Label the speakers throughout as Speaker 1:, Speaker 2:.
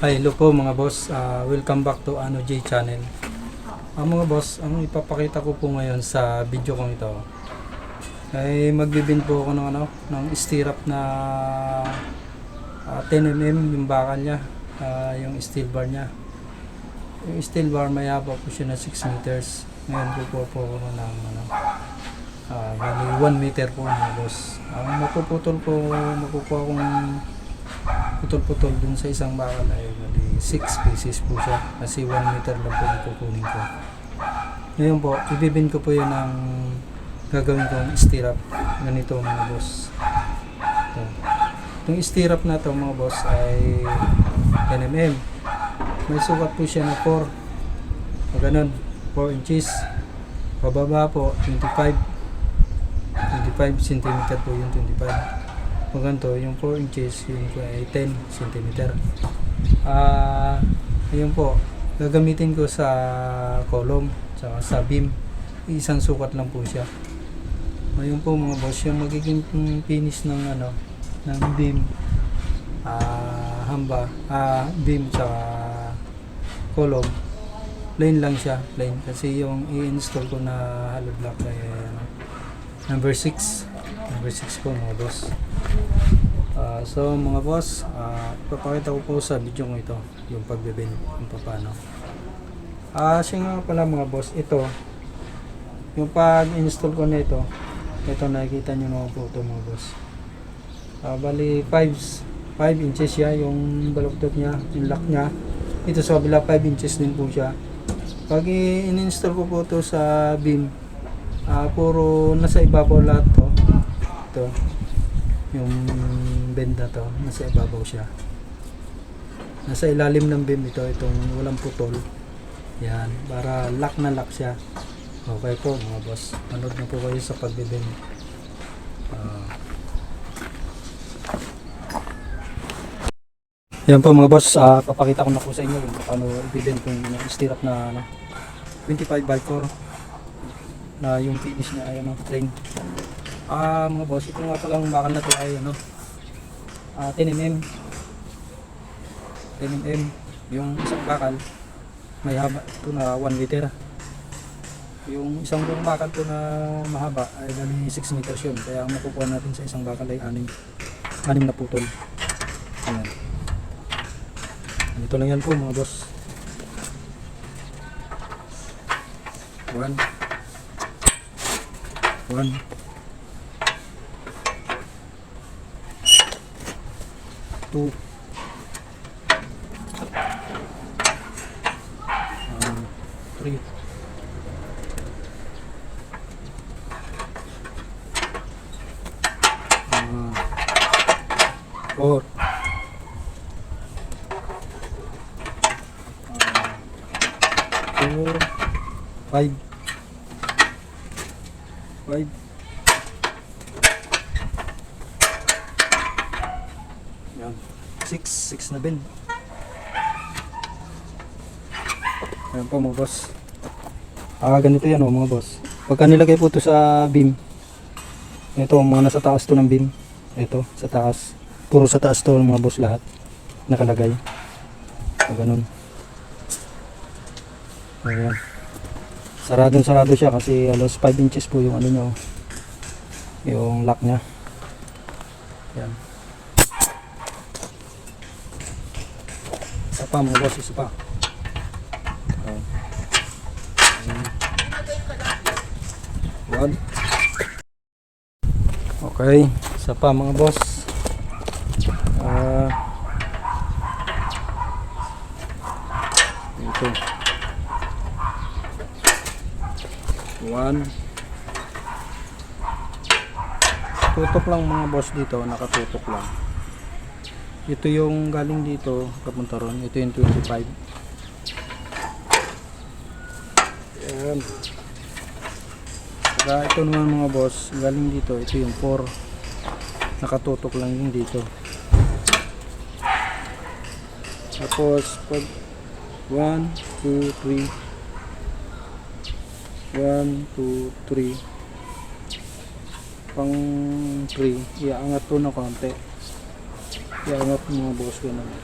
Speaker 1: Hi, hello po mga boss. Welcome back to Ano J Channel. Mga boss, ang ipapakita ko po ngayon sa video kong ito ay magbibin po ako ng stirrup na 10mm yung bakal niya, yung steel bar niya. Yung steel bar may haba po siya na 6 meters. Ngayon po ako ng 1 meter po mga boss. Ang makukuha kong putol-putol dun sa isang bakal ay 6 pieces po siya kasi 1 meter lang po yung kukunin ko. Ngayon po, ibibin ko po yun ng gagawin kong stirrup. Ganito mga boss. Itong stirrup na to mga boss ay 10mm. May sukat po siya na 4. O ganun, 4 inches. Pababa po, 25 cm po yung 25. Kung ganito, yung 4 inches, yung ay 10 cm. Ayun po, gagamitin ko sa column, saka sa beam. Isang sukat lang po siya. Ayun po mga boss, yung magiging finish ng ng beam, beam sa column, plain lang siya, plain. Kasi yung i-install ko na hollow block ay number 6 po mga boss. So mga boss, ipapakita ko po sa video ko ito yung pagbibin kung paano. Siya nga pala mga boss, ito yung pag-install ko na ito nakikita nyo naman po ito mga boss. Bali 5 inches siya yung baluktot niya, yung lock niya. Ito sa kabila 5 inches din po siya. Pag i-install ko po ito sa beam, puro nasa ibabaw lahat to. Ito yung bend na to, nasa ibabaw siya, nasa ilalim ng beam itong walang putol. Yan, para lock na lock siya. Okay po mga boss, manood na po kayo sa pagbibin. Yan po mga boss, papakita ko na po sa inyo kung paano ibibin kung stirrup na 25x4 na yung finish niya ay plain. Mga boss, ito nga palang bakal na ito ay 10mm. Yung isang bakal may haba ito na 1 meter. Yung isang buong bakal ito na mahaba ay 6 meters yun. Kaya ang makukuha natin sa isang bakal ay 6 na putol. Ayan. Ito lang yan po mga boss. 1 2 3 4 5 yan, 6 na bin. Ayan po mga boss. Ganito yan mga boss. Pagka nilagay po ito sa beam, ito mga nasa taas to ng beam, ito sa taas, puro sa taas to mga boss, lahat nakalagay. Ganun. Ayan. Sarado siya kasi alos 5 inches po yung niya, yung lock niya. Yan. Isa pa mga boss, isa pa. One. Okay, isa pa mga boss. Ito. 1. Tutok lang mga boss dito, nakatutok lang. Ito yung galing dito kapunta ron, ito yung 25. Ayan. Saka ito naman mga boss, galing dito, ito yung 4. Nakatutok lang yung dito. Tapos pag 1, 2, 3 1, 2, 3 pang 3, iaangat po na konti. Iaangat mga boss ko naman.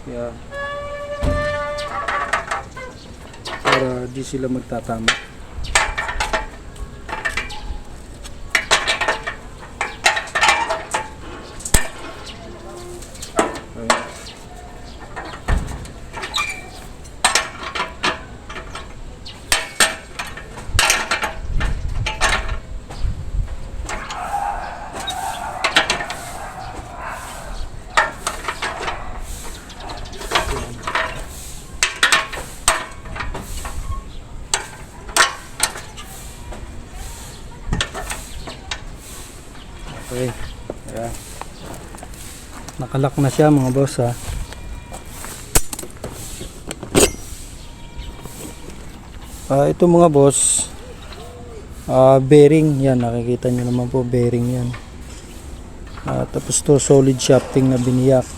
Speaker 1: Yan. Para di sila magtatama. Okay. Ayan. Nakalak na siya mga boss ha. Ito mga boss, bearing yan, nakikita nyo naman po, bearing yan. Tapos to solid shafting na biniyak.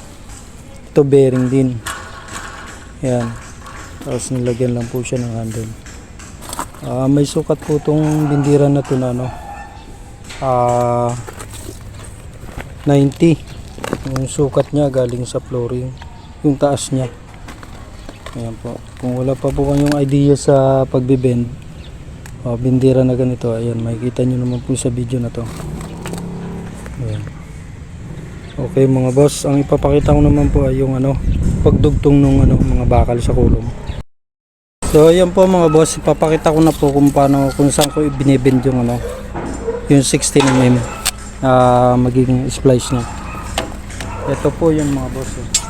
Speaker 1: Ito bearing din. Yan. Tapos nilagyan lang po siya ng handle. May sukat po tong bindiran na to na ano. 90 yung sukat niya galing sa flooring, yung taas niya. Ayan po, kung wala pa po kayong idea sa pagbibend bindira na ganito, ayan, makikita nyo naman po sa video na to. Ayan. Okay mga boss, ang ipapakita ko naman po ay yung ano, pagdugtong ng ano, mga bakal sa kulong. So ayan po mga boss, ipapakita ko na po kung paano, kung saan ko binibend yung ano, yung 16mm magiging splice niya. Ito po yung mga boss dito.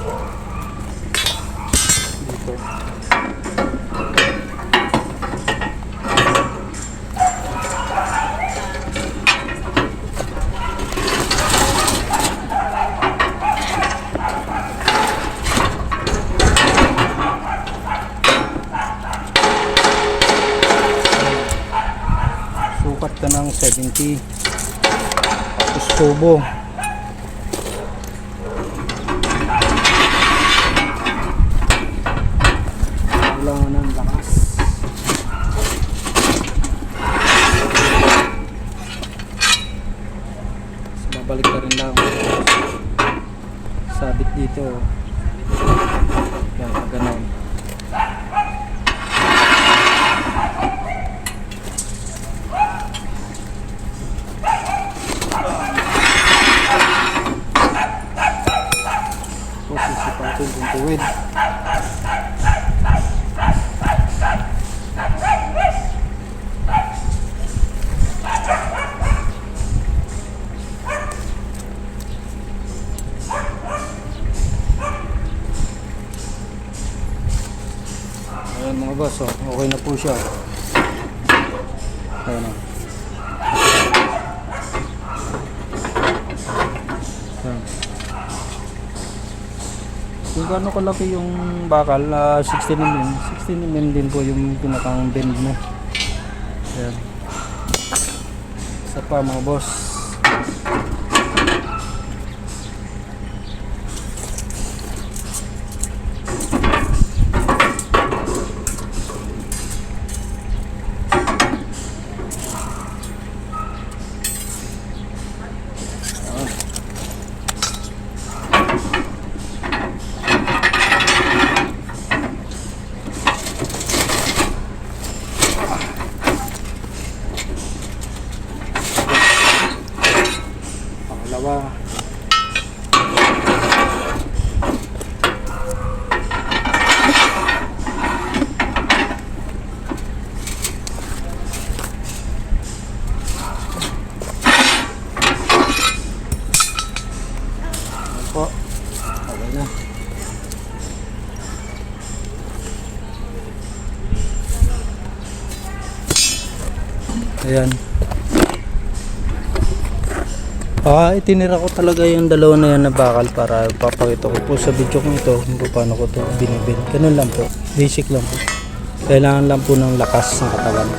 Speaker 1: Sukat ka ng 70. Tapos tubo. Kailangan ng lakas. Babalik ka rin lang. Sabit dito. Yan, gano'n. Sisipatin kung tuwid. Ayan mga boss, okay na po siya. Ayan na. Ayan. Kung gaano kalaki yung bakal, 16mm. 16mm din po yung pinakang bend mo. Ayan. Isa pa mga boss. Pangalawa. Ayan po. Okay na. Ayan. Itinira ko talaga yung dalawa na yan na bakal para papakita ko po sa video ko ito kung paano ko ito binibend. Ganun lang po. Basic lang po. Kailangan lang po ng lakas ng katawan.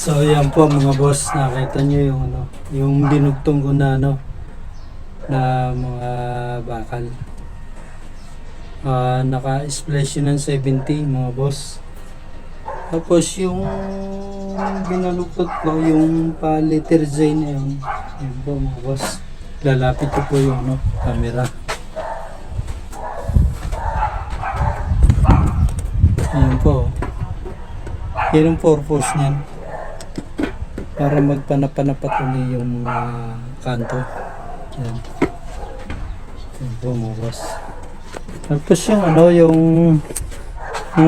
Speaker 1: So yan po mga boss, nakita nyo yung ano, yung dinugtong ko na ano, na mga bakal. Naka-splash yun ng 70 mga boss. Tapos yung binaluktot ko, yung pa-liter Z na yun po mga boss. Lalapit ko po yung ano, camera. Ayan po. Yan ang purpose niyan. Para magpanapanapat uli yung mga kanto. Yan. Yan po mga boss. Tapos yung ano, yung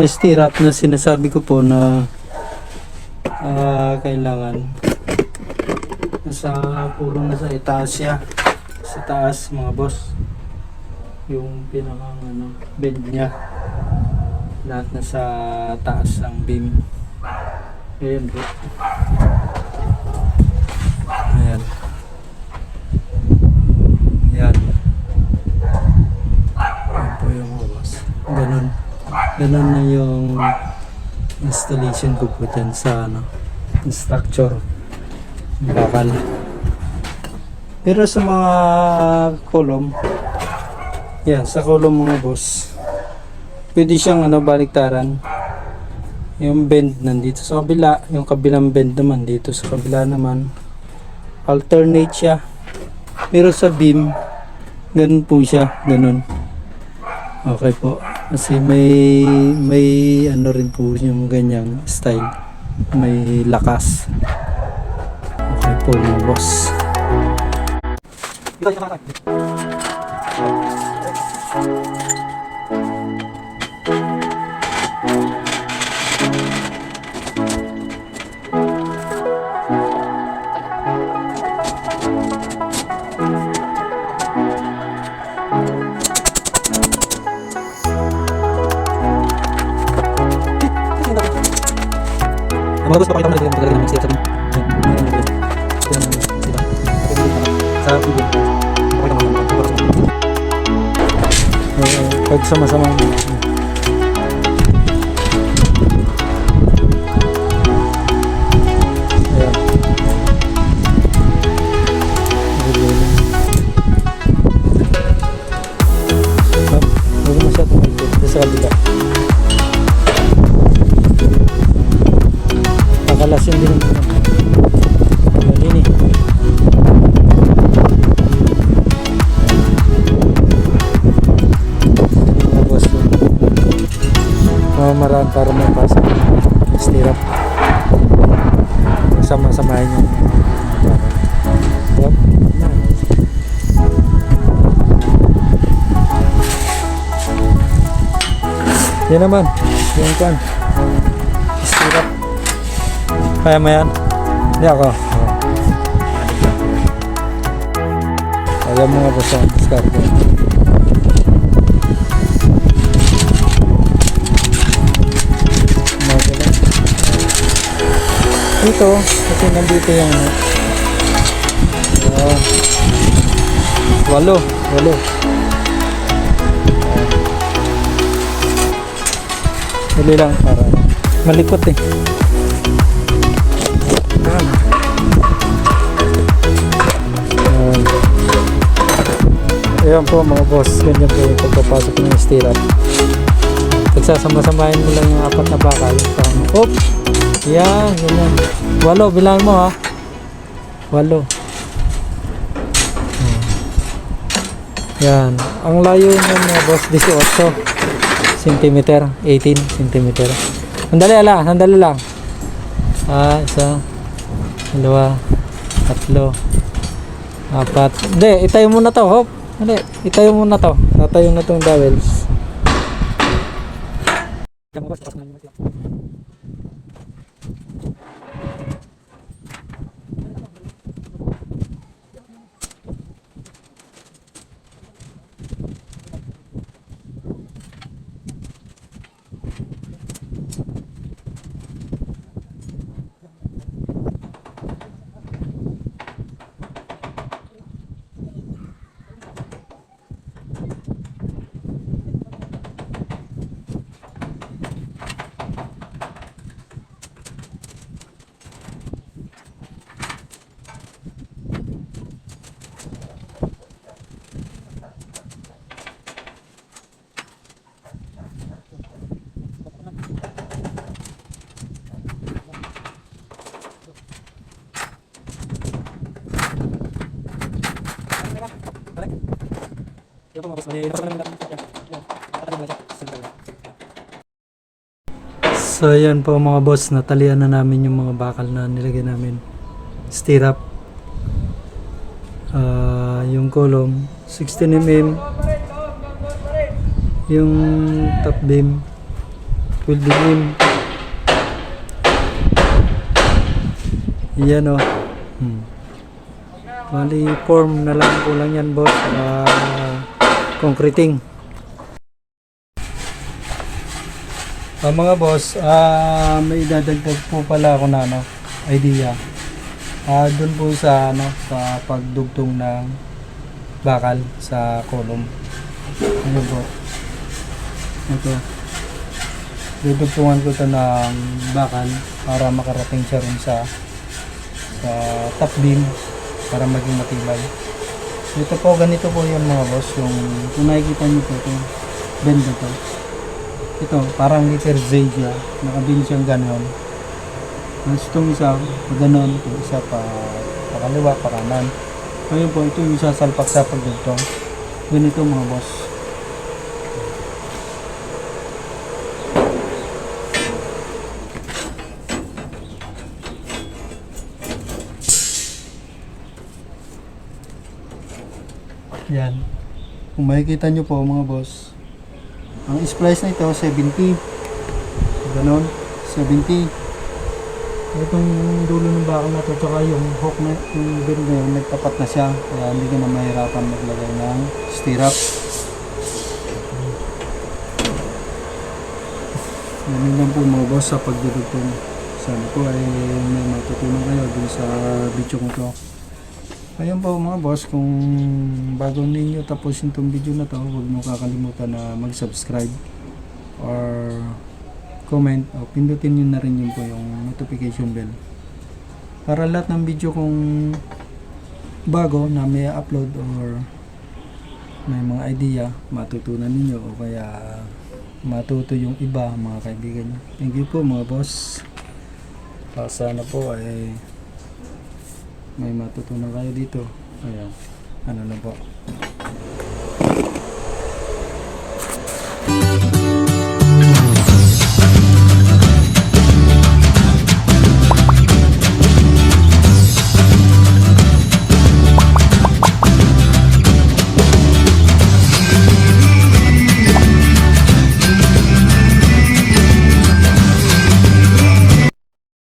Speaker 1: stirrup na sinasabi ko po na kailangan nasa itaas siya. Sa taas mga boss. Yung pinakang ano, bend niya. Lahat nasa taas ang beam. Ayan po. Ayan. Ayan. Ayan po yung mga boss. Ganun. Ganun na yung installation ko po dyan sa ano, structure. Bakal. Pero sa mga column, yan, sa column mga boss, pwede siyang ano, baliktaran. Yung bend nandito sa kabila, yung kabilang bend naman dito sa kabila naman. Alternate siya. Pero sa beam, ganun po siya, ganun. Okay po. Kasi may ano rin po yung ganyang style. May lakas. Okay po mga boss. Mga boss, pakita mo na talaga ng step sa video. Pag sama-sama. Ayan. Huwag mo siya tumulog sa kabila. Pakalasin din ang malini. Tapos mamamaraan para mapasok yung stirrup. Sama-samahin yung yan naman yung kan stirrup. Kaya mo yan? Hindi ako. Kaya mo nga po sa discard. Ito, kasi nandito yung walo. Dali lang para malikot eh. Ayan po mga boss, ganyan po yung pagpapasok ng stirrup. Pagsasama-samahin mo lang yung apat na bakal. Oop! Yan, ganyan. 8, bilang mo ha. 8. Yan. Ang layo ng mga boss, 18 cm, 18 cm. Sandali lang. Isa, 2, 3, 4. Hindi, itayo muna to, hop. Hindi, itayo muna to. Tatayo na tong dowels. So yan po mga boss, natalian na namin yung mga bakal na nilagay namin. Stirrup. Yung column 16mm. Yung top beam 12mm. Yan o. Bali form na lang kulang yan boss. Concreting. Mga boss, may dadagdag po pala ako na idea. Doon po sa sa pagdugtong ng bakal sa column. Ano po? Ito. Dudugtungan ko ito ng bakal para makarating siya rin sa top beam para maging matibay. Ito po, ganito po yung mga boss. Yung kung nakikita nyo po ito, bend ito. Ito, parang liter Z siya. Nakabili siyang ganon. Tapos itong isa, ganon. Itong isa pa kaliwa, pa kanan. Ngayon po, ito yung sasalpak sa pagdugtong. Ganito mga boss. Yan. Kung makikita nyo po mga boss, ang splice na ito 70. Ganon, 70. Itong dulo ng bakal na ito, tsaka yung hook na, yung bend na yun, nagtapat na siya. Kaya hindi ka na mahirapan maglagay ng stirrup. Ganun lang po mga boss sa pagdudugtong. Sana po ay may matutunan kayo dun sa video ko to. Ayun po mga boss, kung bago ninyo tapusin itong video na to, huwag mo kakalimutan na mag-subscribe or comment o pindutin nyo na rin yun po yung notification bell para lahat ng video kung bago na may upload or may mga idea matutunan ninyo o kaya matuto yung iba mga kaibigan nyo. Thank you po mga boss. Sana po ay may matutunan kayo dito. Ayan, ano lang po.